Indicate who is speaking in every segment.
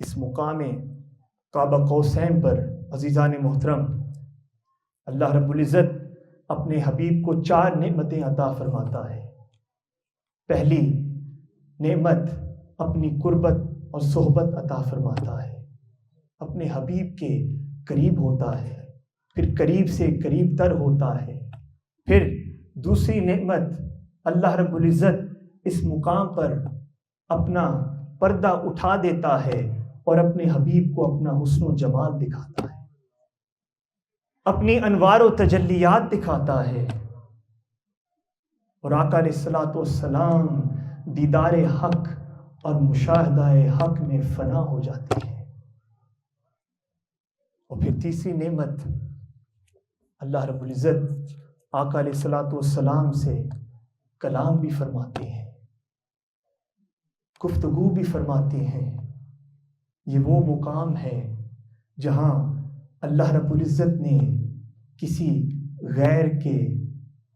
Speaker 1: اس مقام کعبہ قوسین پر عزیزان محترم اللہ رب العزت اپنے حبیب کو 4 نعمتیں عطا فرماتا ہے۔ پہلی نعمت اپنی قربت اور صحبت عطا فرماتا ہے، اپنے حبیب کے قریب ہوتا ہے، پھر قریب سے قریب تر ہوتا ہے۔ پھر دوسری نعمت اللہ رب العزت اس مقام پر اپنا پردہ اٹھا دیتا ہے اور اپنے حبیب کو اپنا حسن و جمال دکھاتا ہے، اپنی انوار و تجلیات دکھاتا ہے، اور آقا علیہ الصلوۃ والسلام دیدار حق اور مشاہدہ حق میں فنا ہو جاتے ہیں۔ اور پھر تیسری نعمت اللہ رب العزت آقا علیہ الصلوۃ والسلام سے کلام بھی فرماتے ہیں، گفتگو بھی فرماتے ہیں۔ یہ وہ مقام ہے جہاں اللہ رب العزت نے کسی غیر کے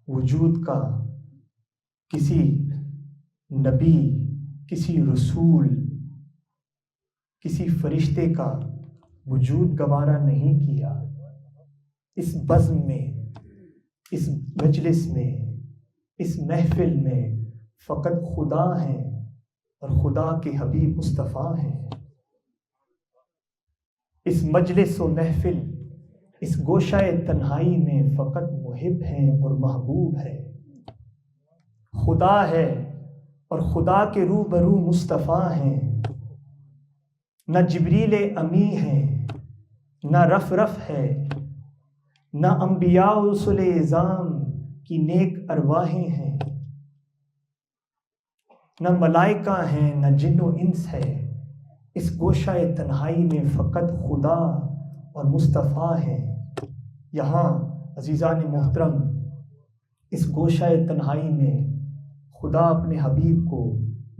Speaker 1: وجود کا، کسی نبی، کسی رسول، کسی فرشتے کا وجود گوارا نہیں کیا۔ اس بزم میں، اس مجلس میں، اس محفل میں فقط خدا ہیں اور خدا کے حبیب مصطفیٰ ہیں۔ اس مجلس و محفل، اس گوشہ تنہائی میں فقط محب ہیں اور محبوب ہے، خدا ہے اور خدا کے روبرو مصطفیٰ ہیں۔ نہ جبریل امی ہیں، نہ رف ہے، نہ انبیاء و رسل اعظام کی نیک ارواحیں ہیں، نہ ملائکہ ہیں، نہ جن و انس ہے۔ اس گوشہ تنہائی میں فقط خدا اور مصطفیٰ ہیں۔ یہاں عزیزان محترم اس گوشہ تنہائی میں خدا اپنے حبیب کو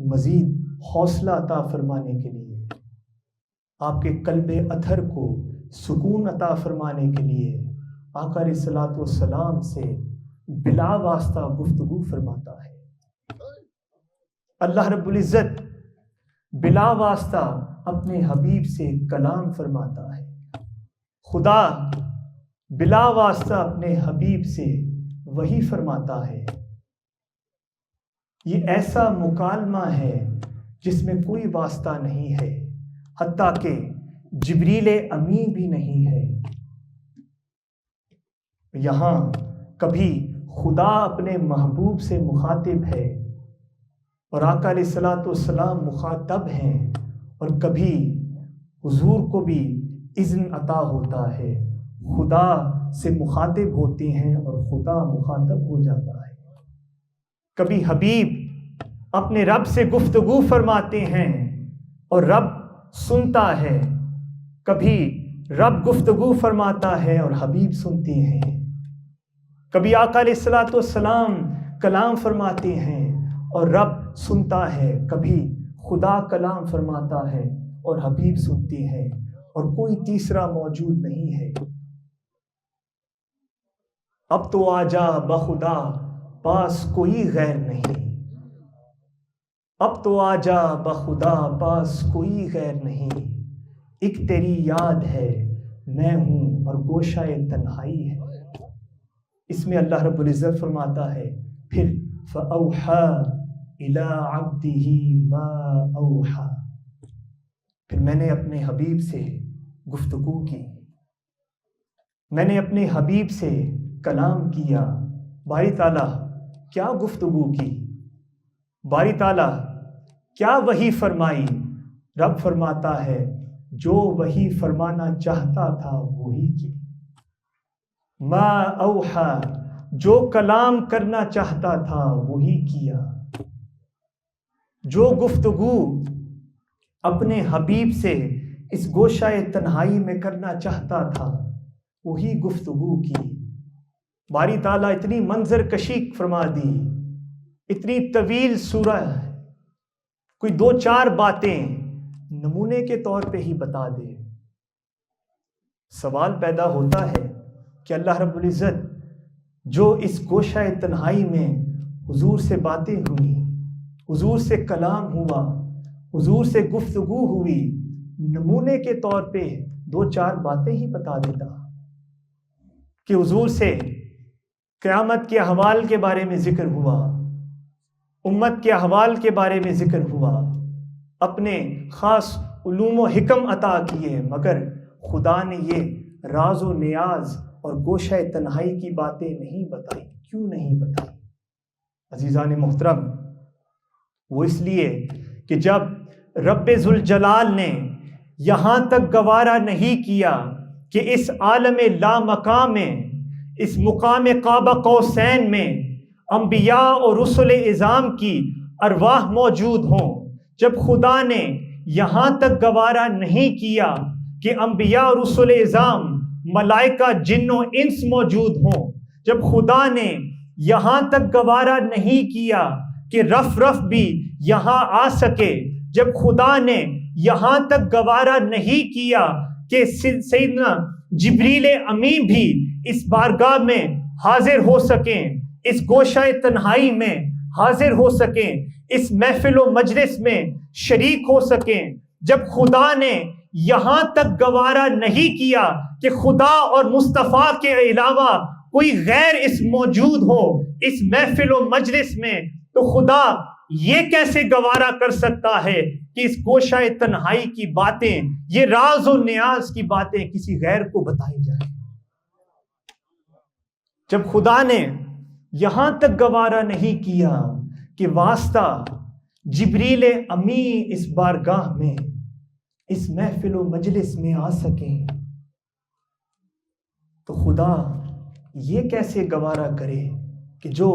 Speaker 1: مزید حوصلہ عطا فرمانے کے لیے، آپ کے قلب اطہر کو سکون عطا فرمانے کے لیے آقا علیہ الصلوۃ والسلام سے بلا واسطہ گفتگو فرماتا ہے۔ اللہ رب العزت بلا واسطہ اپنے حبیب سے کلام فرماتا ہے، خدا بلا واسطہ اپنے حبیب سے وحی فرماتا ہے۔ یہ ایسا مکالمہ ہے جس میں کوئی واسطہ نہیں ہے، حتیٰ کہ جبریل امی بھی نہیں ہے۔ یہاں کبھی خدا اپنے محبوب سے مخاطب ہے اور آقا علیہ الصلوۃ والسلام مخاطب ہیں، اور کبھی حضور کو بھی اذن عطا ہوتا ہے، خدا سے مخاطب ہوتے ہیں اور خدا مخاطب ہو جاتا ہے۔ کبھی حبیب اپنے رب سے گفتگو فرماتے ہیں اور رب سنتا ہے، کبھی رب گفتگو فرماتا ہے اور حبیب سنتے ہیں۔ کبھی آقا علیہ الصلوۃ والسلام کلام فرماتے ہیں اور رب سنتا ہے، کبھی خدا کلام فرماتا ہے اور حبیب سنتے ہیں، اور کوئی تیسرا موجود نہیں ہے۔ اب تو آجا بخدا پاس کوئی غیر نہیں، اب تو آجا بخدا پاس کوئی غیر نہیں، ایک تیری یاد ہے میں ہوں اور گوشہ تنہائی ہے۔ اس میں اللہ رب العزت فرماتا ہے، پھر فَأَوْحَى إِلَىٰ عَبْدِهِ مَا أَوْحَى، پھر میں نے اپنے حبیب سے گفتگو کی، میں نے اپنے حبیب سے کلام کیا۔ باری تعالیٰ کیا گفتگو کی، باری تعالیٰ کیا وحی فرمائی؟ رب فرماتا ہے جو وحی فرمانا چاہتا تھا وہی کی، ما اوحا، جو کلام کرنا چاہتا تھا وہی کیا، جو گفتگو اپنے حبیب سے اس گوشہ تنہائی میں کرنا چاہتا تھا وہی گفتگو کی۔ باری تعالیٰ اتنی منظر کشی فرما دی، اتنی طویل سورہ، کوئی 2-4 باتیں نمونے کے طور پہ ہی بتا دے۔ سوال پیدا ہوتا ہے کہ اللہ رب العزت جو اس گوشہ تنہائی میں حضور سے باتیں ہوئی، حضور سے کلام ہوا، حضور سے گفتگو ہوئی، نمونے کے طور پہ 2-4 باتیں ہی بتا دیتا کہ حضور سے قیامت کے احوال کے بارے میں ذکر ہوا، امت کے احوال کے بارے میں ذکر ہوا، اپنے خاص علوم و حکم عطا کیے، مگر خدا نے یہ راز و نیاز اور گوشہ تنہائی کی باتیں نہیں بتائی۔ کیوں نہیں بتائی؟ عزیزان محترم، وہ اس لیے کہ جب رب ذوالجلال نے یہاں تک گوارا نہیں کیا کہ اس عالم لامقام میں، اس مقام قاب قوسین میں انبیاء اور رسل اعظام کی ارواح موجود ہوں، جب خدا نے یہاں تک گوارا نہیں کیا کہ انبیاء اور رسل اعظام، ملائکہ، جن و انس موجود ہوں، جب خدا نے یہاں تک گوارا نہیں کیا کہ رف بھی یہاں آ سکے، جب خدا نے یہاں تک گوارا نہیں کیا کہ سیدنا جبریل امین بھی اس بارگاہ میں حاضر ہو سکیں، اس گوشہ تنہائی میں حاضر ہو سکیں، اس محفل و مجلس میں شریک ہو سکیں، جب خدا نے یہاں تک گوارا نہیں کیا کہ خدا اور مصطفیٰ کے علاوہ کوئی غیر اس موجود ہو اس محفل و مجلس میں، تو خدا یہ کیسے گوارا کر سکتا ہے کہ اس گوشہ تنہائی کی باتیں، یہ راز و نیاز کی باتیں کسی غیر کو بتائی جائیں؟ جب خدا نے یہاں تک گوارا نہیں کیا کہ واسطہ جبریل امین اس بارگاہ میں، اس محفل و مجلس میں آ سکیں، تو خدا یہ کیسے گوارا کرے کہ جو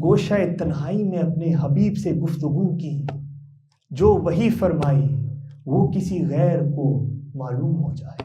Speaker 1: گوشہ تنہائی میں اپنے حبیب سے گفتگو کی، جو وحی فرمائی، وہ کسی غیر کو معلوم ہو جائے؟